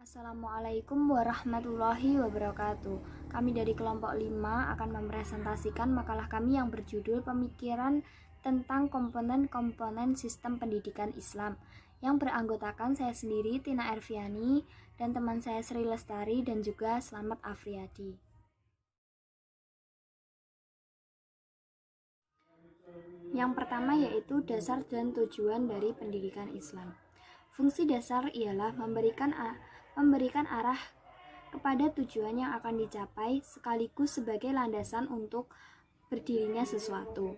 Assalamualaikum warahmatullahi wabarakatuh. Kami dari kelompok 5 akan mempresentasikan makalah kami yang berjudul Pemikiran tentang komponen-komponen sistem pendidikan Islam, yang beranggotakan saya sendiri, Tina Erviani, dan teman saya Sri Lestari dan juga Slamet Afriyadi. Yang pertama yaitu dasar dan tujuan dari pendidikan Islam. Fungsi dasar ialah memberikan arah kepada tujuan yang akan dicapai sekaligus sebagai landasan untuk berdirinya sesuatu.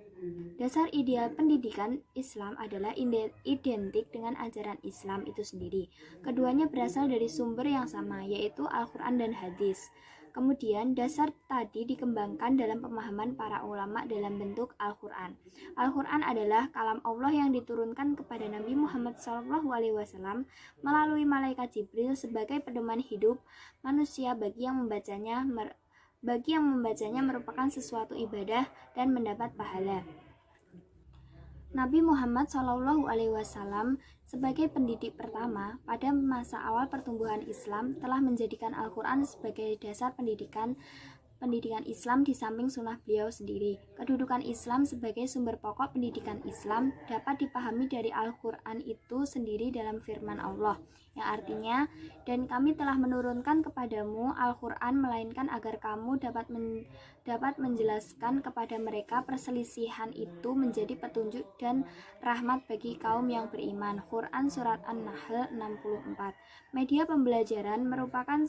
Dasar ideal pendidikan Islam adalah identik dengan ajaran Islam itu sendiri. Keduanya berasal dari sumber yang sama, yaitu Al-Quran dan Hadis. Kemudian dasar tadi dikembangkan dalam pemahaman para ulama dalam bentuk Al-Quran. Al-Quran adalah kalam Allah yang diturunkan kepada Nabi Muhammad SAW melalui malaikat Jibril sebagai pedoman hidup manusia bagi yang membacanya merupakan sesuatu ibadah dan mendapat pahala. Nabi Muhammad SAW sebagai pendidik pertama pada masa awal pertumbuhan Islam telah menjadikan Al-Quran sebagai dasar pendidikan Islam di samping sunnah beliau sendiri. Kedudukan Islam sebagai sumber pokok pendidikan Islam dapat dipahami dari Al-Quran itu sendiri dalam firman Allah, yang artinya, dan kami telah menurunkan kepadamu Al-Quran melainkan agar kamu dapat menjelaskan kepada mereka perselisihan itu menjadi petunjuk dan rahmat bagi kaum yang beriman. Quran Surat An-Nahl 64. Media pembelajaran merupakan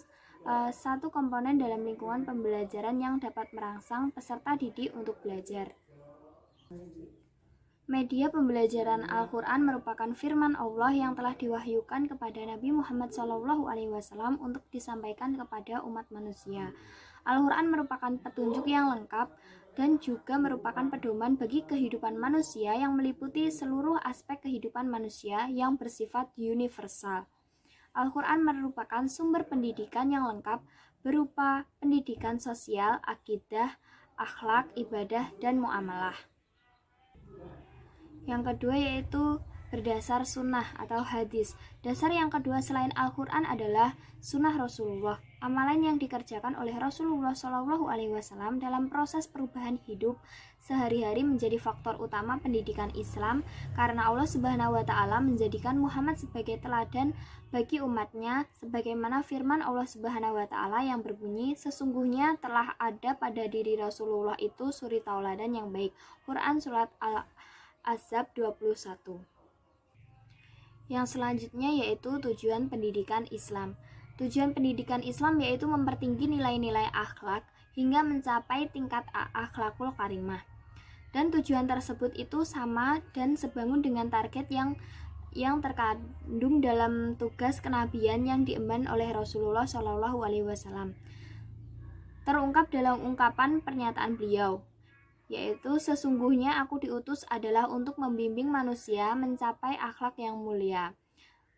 satu komponen dalam lingkungan pembelajaran yang dapat merangsang peserta didik untuk belajar. Media pembelajaran Al-Quran merupakan firman Allah yang telah diwahyukan kepada Nabi Muhammad SAW untuk disampaikan kepada umat manusia. Al-Quran merupakan petunjuk yang lengkap dan juga merupakan pedoman bagi kehidupan manusia yang meliputi seluruh aspek kehidupan manusia yang bersifat universal. Al-Quran merupakan sumber pendidikan yang lengkap berupa pendidikan sosial, akidah, akhlak, ibadah, dan muamalah. Yang kedua yaitu berdasar sunnah atau hadis. Dasar yang kedua selain Al-Quran adalah sunnah Rasulullah. Amalan yang dikerjakan oleh Rasulullah SAW dalam proses perubahan hidup sehari-hari menjadi faktor utama pendidikan Islam, karena Allah Subhanahu wa Ta'ala menjadikan Muhammad sebagai teladan bagi umatnya, sebagaimana firman Allah Subhanahu wa Ta'ala yang berbunyi, sesungguhnya telah ada pada diri Rasulullah itu suri tauladan yang baik. Quran Surat Al-Ahzab 21. Yang selanjutnya yaitu tujuan pendidikan Islam. Tujuan pendidikan Islam yaitu mempertinggi nilai-nilai akhlak hingga mencapai tingkat akhlakul karimah. Dan tujuan tersebut itu sama dan sebangun dengan target yang terkandung dalam tugas kenabian yang diemban oleh Rasulullah SAW. Terungkap dalam ungkapan pernyataan beliau, yaitu sesungguhnya aku diutus adalah untuk membimbing manusia mencapai akhlak yang mulia.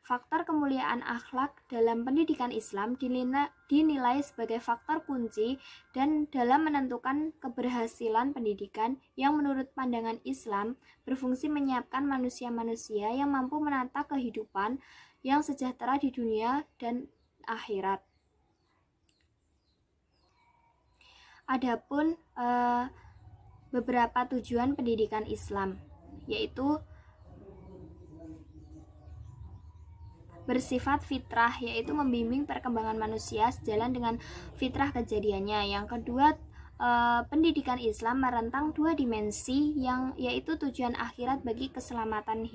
Faktor kemuliaan akhlak dalam pendidikan Islam dinilai sebagai faktor kunci dan dalam menentukan keberhasilan pendidikan yang menurut pandangan Islam berfungsi menyiapkan manusia-manusia yang mampu menata kehidupan yang sejahtera di dunia dan akhirat. Adapun beberapa tujuan pendidikan Islam, yaitu bersifat fitrah, yaitu membimbing perkembangan manusia sejalan dengan fitrah kejadiannya. Yang kedua, pendidikan Islam merentang dua dimensi, yaitu tujuan akhirat bagi keselamatan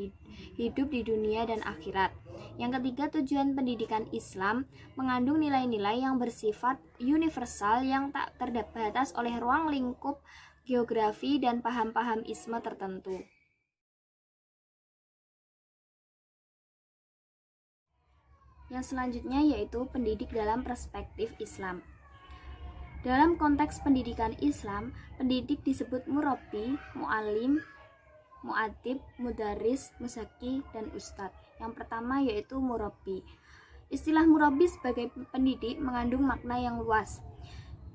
hidup di dunia dan akhirat. Yang ketiga, tujuan pendidikan Islam mengandung nilai-nilai yang bersifat universal yang tak terbatas oleh ruang lingkup geografi dan paham-paham isme tertentu. Yang selanjutnya yaitu pendidik dalam perspektif Islam. Dalam konteks pendidikan Islam, pendidik disebut murabbi, mu'alim, mu'adib, mudaris, musaki, dan ustadz. Yang pertama yaitu murabbi. Istilah murabbi sebagai pendidik mengandung makna yang luas.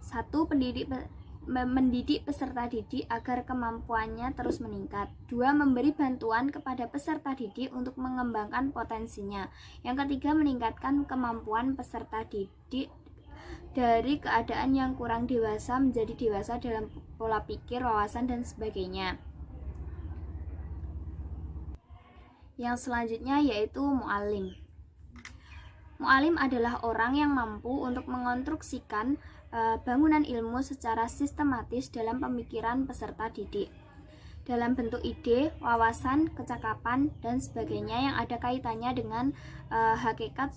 Satu, pendidik mendidik peserta didik agar kemampuannya terus meningkat. 2. Memberi bantuan kepada peserta didik untuk mengembangkan potensinya. Yang ketiga, meningkatkan kemampuan peserta didik dari keadaan yang kurang dewasa menjadi dewasa dalam pola pikir, wawasan, dan sebagainya. Yang selanjutnya yaitu mu'alim. Mu'alim adalah orang yang mampu untuk mengonstruksikan bangunan ilmu secara sistematis dalam pemikiran peserta didik dalam bentuk ide, wawasan, kecakapan, dan sebagainya yang ada kaitannya dengan hakikat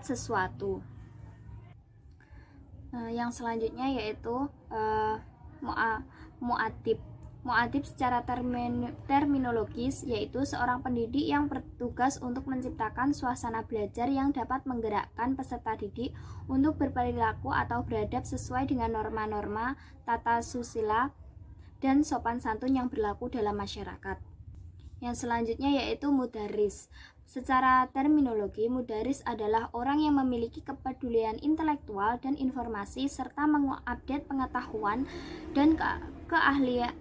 sesuatu. Yang selanjutnya yaitu mu'adib. Mu'adib secara terminologis yaitu seorang pendidik yang bertugas untuk menciptakan suasana belajar yang dapat menggerakkan peserta didik untuk berperilaku atau beradab sesuai dengan norma-norma tata susila dan sopan santun yang berlaku dalam masyarakat. Yang selanjutnya yaitu mudaris. Secara terminologi, mudaris adalah orang yang memiliki kepedulian intelektual dan informasi serta mengupdate pengetahuan dan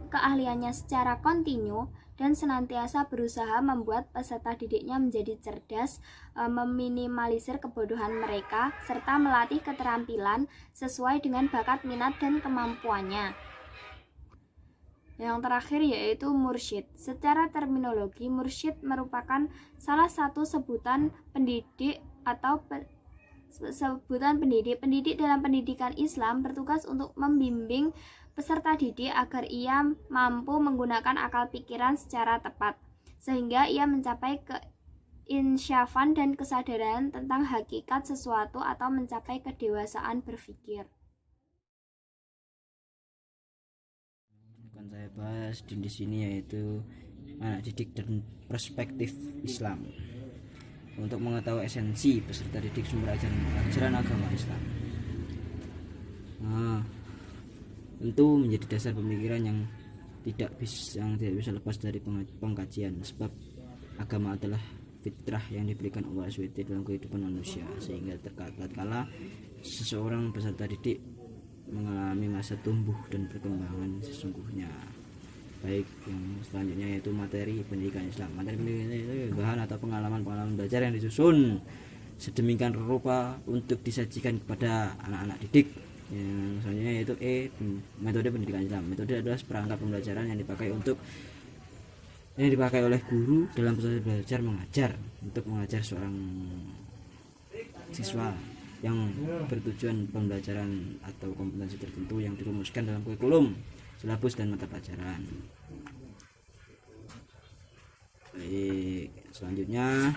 keahliannya secara kontinu dan senantiasa berusaha membuat peserta didiknya menjadi cerdas, meminimalisir kebodohan mereka, serta melatih keterampilan sesuai dengan bakat, minat, dan kemampuannya. Yang terakhir yaitu mursyid. Secara terminologi, mursyid merupakan salah satu sebutan pendidik atau sebutan pendidik. Pendidik dalam pendidikan Islam bertugas untuk membimbing peserta didik agar ia mampu menggunakan akal pikiran secara tepat, sehingga ia mencapai keinsyafan dan kesadaran tentang hakikat sesuatu atau mencapai kedewasaan berpikir. Akan saya bahas di sini yaitu anak didik dan perspektif Islam. Untuk mengetahui esensi peserta didik sumber ajaran agama Islam, tentu menjadi dasar pemikiran yang tidak bisa lepas dari pengkajian, sebab agama adalah fitrah yang diberikan Allah SWT dalam kehidupan manusia, sehingga tatkala seseorang peserta didik mengalami masa tumbuh dan perkembangan sesungguhnya. Baik, yang selanjutnya yaitu materi pendidikan Islam. Materi pendidikan itu bahan atau pengalaman belajar yang disusun sedemikian rupa untuk disajikan kepada anak-anak didik. Yang selanjutnya yaitu metode pendidikan Islam. Metode adalah perangkat pembelajaran yang dipakai oleh guru dalam proses belajar mengajar untuk mengajar seorang siswa yang bertujuan pembelajaran atau kompetensi tertentu yang dirumuskan dalam kurikulum, silabus, dan mata pelajaran. Baik, selanjutnya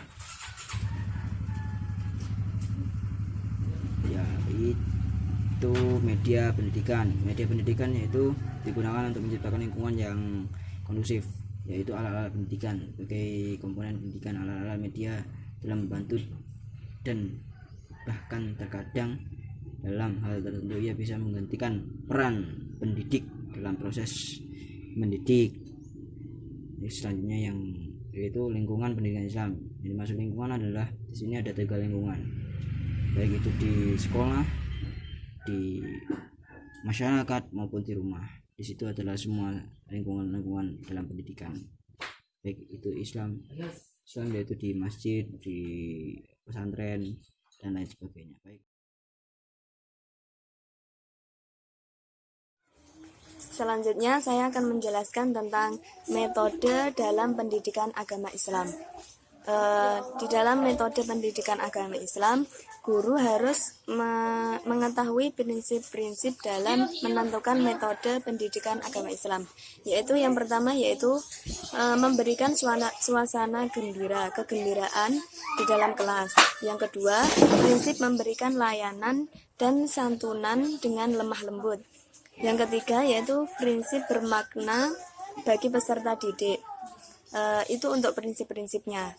yaitu media pendidikan. Media pendidikan yaitu digunakan untuk menciptakan lingkungan yang kondusif, yaitu alat-alat pendidikan. Sebagai komponen pendidikan, alat-alat media dalam membantu dan bahkan terkadang dalam hal tertentu ia bisa menggantikan peran pendidik dalam proses mendidik. Selanjutnya yang yaitu lingkungan pendidikan Islam. Yang dimaksud lingkungan adalah di sini ada 3 lingkungan, baik itu di sekolah, di masyarakat, maupun di rumah. Di situ adalah semua lingkungan dalam pendidikan, baik itu Islam yaitu di masjid, di pesantren, dan lain sebagainya. Baik. Selanjutnya saya akan menjelaskan tentang metode dalam pendidikan agama Islam. Di dalam metode pendidikan agama Islam, guru harus mengetahui prinsip-prinsip dalam menentukan metode pendidikan agama Islam. Yaitu yang pertama yaitu memberikan suasana kegembiraan di dalam kelas. Yang kedua, prinsip memberikan layanan dan santunan dengan lemah lembut. Yang ketiga yaitu prinsip bermakna bagi peserta didik. Itu untuk prinsip-prinsipnya.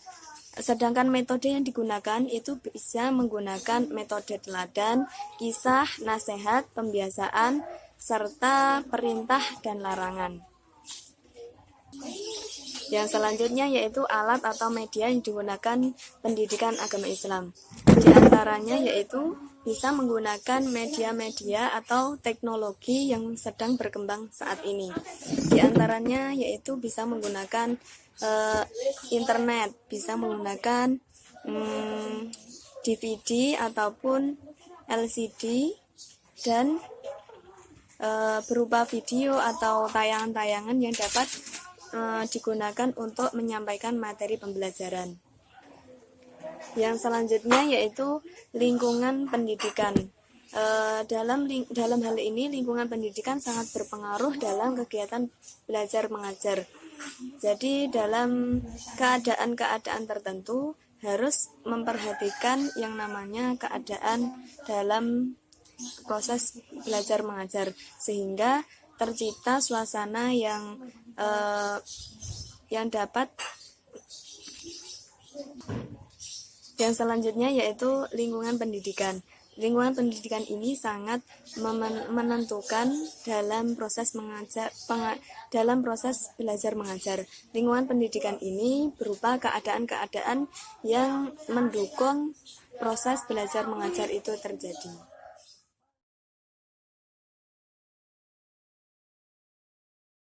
Sedangkan metode yang digunakan itu bisa menggunakan metode teladan, kisah, nasihat, pembiasaan, serta perintah dan larangan. Yang selanjutnya yaitu alat atau media yang digunakan pendidikan agama Islam. Di antaranya yaitu bisa menggunakan media-media atau teknologi yang sedang berkembang saat ini. Di antaranya yaitu bisa menggunakan internet, bisa menggunakan DVD ataupun LCD, dan berupa video atau tayangan-tayangan yang dapat digunakan untuk menyampaikan materi pembelajaran. Yang selanjutnya yaitu lingkungan pendidikan. Dalam hal ini lingkungan pendidikan sangat berpengaruh dalam kegiatan belajar mengajar. Jadi dalam keadaan-keadaan tertentu harus memperhatikan yang namanya keadaan dalam proses belajar mengajar, sehingga tercipta suasana yang dapat. Yang selanjutnya yaitu lingkungan pendidikan. Lingkungan pendidikan ini sangat menentukan dalam proses belajar mengajar. Lingkungan pendidikan ini berupa keadaan-keadaan yang mendukung proses belajar mengajar itu terjadi.